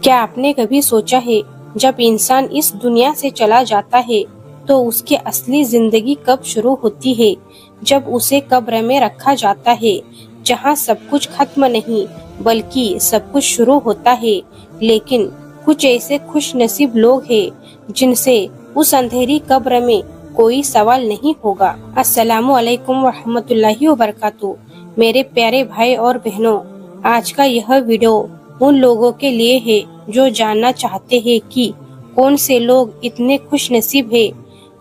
کیا آپ نے کبھی سوچا ہے جب انسان اس دنیا سے چلا جاتا ہے تو اس کی اصلی زندگی کب شروع ہوتی ہے؟ جب اسے قبر میں رکھا جاتا ہے جہاں سب کچھ ختم نہیں بلکہ سب کچھ شروع ہوتا ہے۔ لیکن کچھ ایسے خوش نصیب لوگ ہیں جن سے اس اندھیری قبر میں کوئی سوال نہیں ہوگا۔ السلام علیکم ورحمۃ اللہ وبرکاتہ۔ میرے پیارے بھائی اور بہنوں، آج کا یہ ویڈیو ان لوگوں کے لیے ہے جو جاننا چاہتے ہیں کہ کون سے لوگ اتنے خوش نصیب ہیں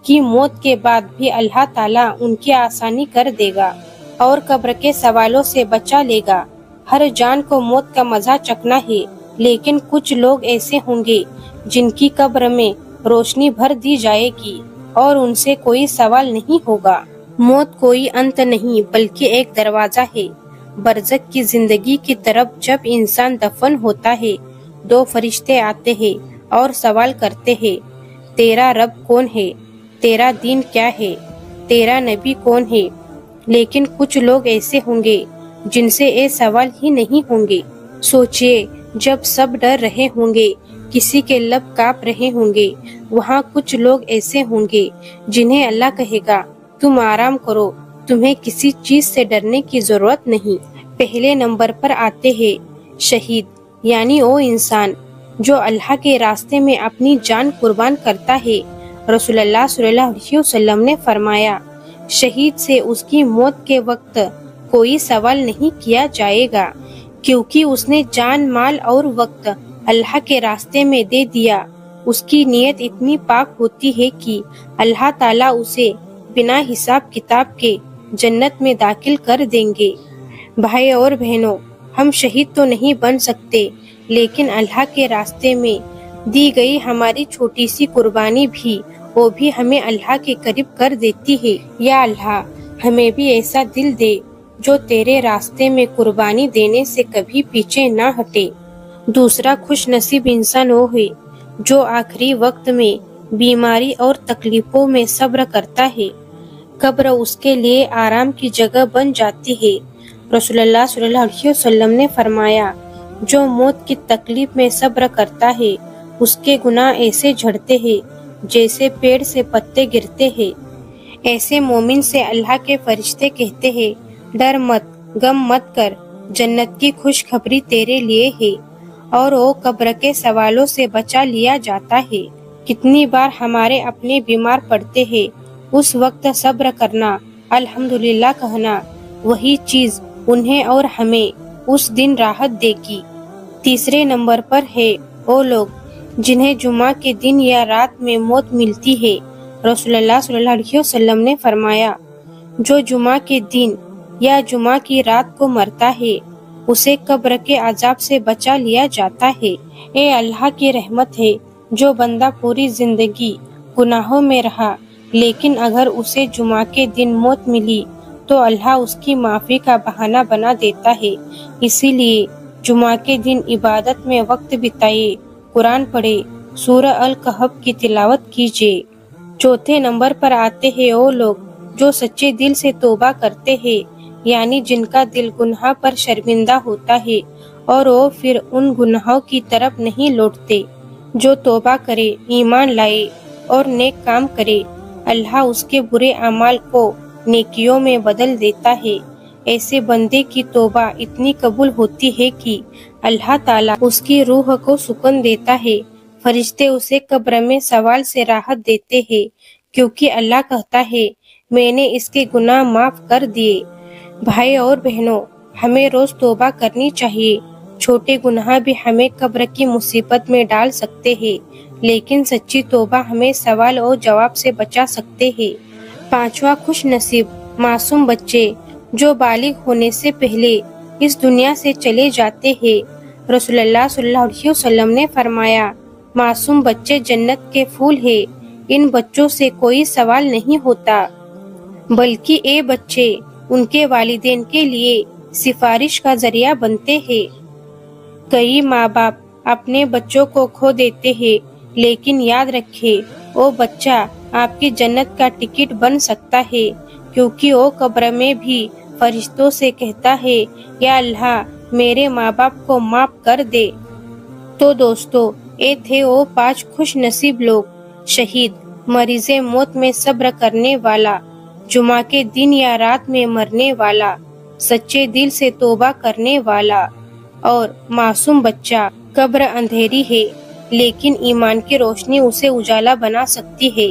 کہ موت کے بعد بھی اللہ تعالیٰ ان کی آسانی کر دے گا اور قبر کے سوالوں سے بچا لے گا۔ ہر جان کو موت کا مزہ چکھنا ہے، لیکن کچھ لوگ ایسے ہوں گے جن کی قبر میں روشنی بھر دی جائے گی اور ان سے کوئی سوال نہیں ہوگا۔ موت کوئی انت نہیں بلکہ ایک دروازہ ہے برزخ کی زندگی کی طرف۔ جب انسان دفن ہوتا ہے، دو فرشتے آتے ہیں اور سوال کرتے ہیں، تیرا رب کون ہے؟ تیرا دین کیا ہے؟ تیرا نبی کون ہے؟ لیکن کچھ لوگ ایسے ہوں گے جن سے یہ سوال ہی نہیں ہوں گے۔ سوچئے، جب سب ڈر رہے ہوں گے، کسی کے لب کانپ رہے ہوں گے، وہاں کچھ لوگ ایسے ہوں گے جنہیں اللہ کہے گا، تم آرام کرو، تمہیں کسی چیز سے ڈرنے کی ضرورت نہیں۔ پہلے نمبر پر آتے ہیں شہید، یعنی وہ انسان جو اللہ کے راستے میں اپنی جان قربان کرتا ہے۔ رسول اللہ صلی اللہ علیہ وسلم نے فرمایا، شہید سے اس کی موت کے وقت کوئی سوال نہیں کیا جائے گا، کیونکہ اس نے جان، مال اور وقت اللہ کے راستے میں دے دیا۔ اس کی نیت اتنی پاک ہوتی ہے کہ اللہ تعالیٰ اسے بنا حساب کتاب کے جنت میں داخل کر دیں گے۔ بھائی اور بہنوں، ہم شہید تو نہیں بن سکتے، لیکن اللہ کے راستے میں دی گئی ہماری چھوٹی سی قربانی بھی، وہ بھی ہمیں اللہ کے قریب کر دیتی ہے۔ یا اللہ، ہمیں بھی ایسا دل دے جو تیرے راستے میں قربانی دینے سے کبھی پیچھے نہ ہٹے۔ دوسرا خوش نصیب انسان وہ ہے جو آخری وقت میں بیماری اور تکلیفوں میں صبر کرتا ہے۔ قبر اس کے لیے آرام کی جگہ بن جاتی ہے۔ رسول اللہ صلی اللہ علیہ وسلم نے فرمایا، جو موت کی تکلیف میں صبر کرتا ہے اس کے گناہ ایسے جھڑتے ہیں جیسے پیڑ سے پتے گرتے ہیں۔ ایسے مومن سے اللہ کے فرشتے کہتے ہیں، ڈر مت، غم مت کر، جنت کی خوشخبری تیرے لیے ہے، اور وہ قبر کے سوالوں سے بچا لیا جاتا ہے۔ کتنی بار ہمارے اپنے بیمار پڑتے ہیں، اس وقت صبر کرنا، الحمدللہ کہنا، وہی چیز انہیں اور ہمیں اس دن راحت دے گی۔ تیسرے نمبر پر ہے وہ لوگ جنہیں جمعہ کے دن یا رات میں موت ملتی ہے۔ رسول اللہ صلی اللہ علیہ وسلم نے فرمایا، جو جمعہ کے دن یا جمعہ کی رات کو مرتا ہے اسے قبر کے عذاب سے بچا لیا جاتا ہے۔ اے اللہ کی رحمت ہے جو بندہ پوری زندگی گناہوں میں رہا، لیکن اگر اسے جمعہ کے دن موت ملی تو اللہ اس کی معافی کا بہانہ بنا دیتا ہے۔ اسی لیے جمعہ کے دن عبادت میں وقت بتائیے، قرآن پڑھے، سورہ الکہف کی تلاوت کیجیے۔ چوتھے نمبر پر آتے ہیں وہ لوگ جو سچے دل سے توبہ کرتے ہیں، یعنی جن کا دل گناہ پر شرمندہ ہوتا ہے اور وہ پھر ان گناہوں کی طرف نہیں لوٹتے۔ جو توبہ کرے، ایمان لائے اور نیک کام کرے، اللہ اس کے برے اعمال کو نیکیوں میں بدل دیتا ہے۔ ایسے بندے کی توبہ اتنی قبول ہوتی ہے کہ اللہ تعالیٰ اس کی روح کو سکون دیتا ہے۔ فرشتے اسے قبر میں سوال سے راحت دیتے ہیں، کیونکہ اللہ کہتا ہے، میں نے اس کے گناہ معاف کر دیے۔ بھائی اور بہنوں، ہمیں روز توبہ کرنی چاہیے۔ چھوٹے گناہ بھی ہمیں قبر کی مصیبت میں ڈال سکتے ہیں، لیکن سچی توبہ ہمیں سوال اور جواب سے بچا سکتے ہیں۔ پانچواں خوش نصیب معصوم بچے جو بالغ ہونے سے پہلے اس دنیا سے چلے جاتے ہیں۔ رسول اللہ صلی اللہ علیہ وسلم نے فرمایا، معصوم بچے جنت کے پھول ہیں، ان بچوں سے کوئی سوال نہیں ہوتا، بلکہ یہ بچے ان کے والدین کے لیے سفارش کا ذریعہ بنتے ہیں۔ کئی ماں باپ اپنے بچوں کو کھو دیتے ہیں، لیکن یاد رکھیں، وہ بچہ آپ کی جنت کا ٹکٹ بن سکتا ہے، کیونکہ وہ قبر میں بھی فرشتوں سے کہتا ہے، یا اللہ، میرے ماں باپ کو معاف کر دے۔ تو دوستو، یہ تھے وہ 5 خوش نصیب لوگ: شہید، مریض موت میں صبر کرنے والا، جمعہ کے دن یا رات میں مرنے والا، سچے دل سے توبہ کرنے والا، اور معصوم بچہ۔ قبر اندھیری ہے لیکن ایمان کی روشنی اسے اجالا بنا سکتی ہے۔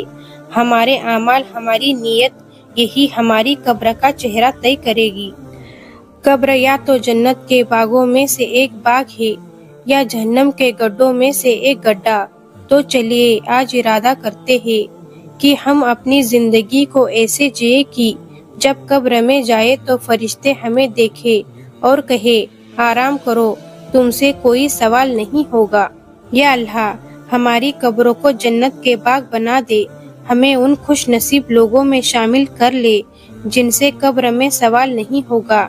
ہمارے اعمال، ہماری نیت، یہی ہماری قبر کا چہرہ طے کرے گی۔ قبر یا تو جنت کے باغوں میں سے ایک باغ ہے یا جہنم کے گڈھوں میں سے ایک گڈھا۔ تو چلیے آج ارادہ کرتے ہیں کہ ہم اپنی زندگی کو ایسے جئیں کہ جب قبر میں جائے تو فرشتے ہمیں دیکھے اور کہے، آرام کرو، تم سے کوئی سوال نہیں ہوگا۔ یا اللہ، ہماری قبروں کو جنت کے باغ بنا دے، ہمیں ان خوش نصیب لوگوں میں شامل کر لے جن سے قبر میں سوال نہیں ہوگا۔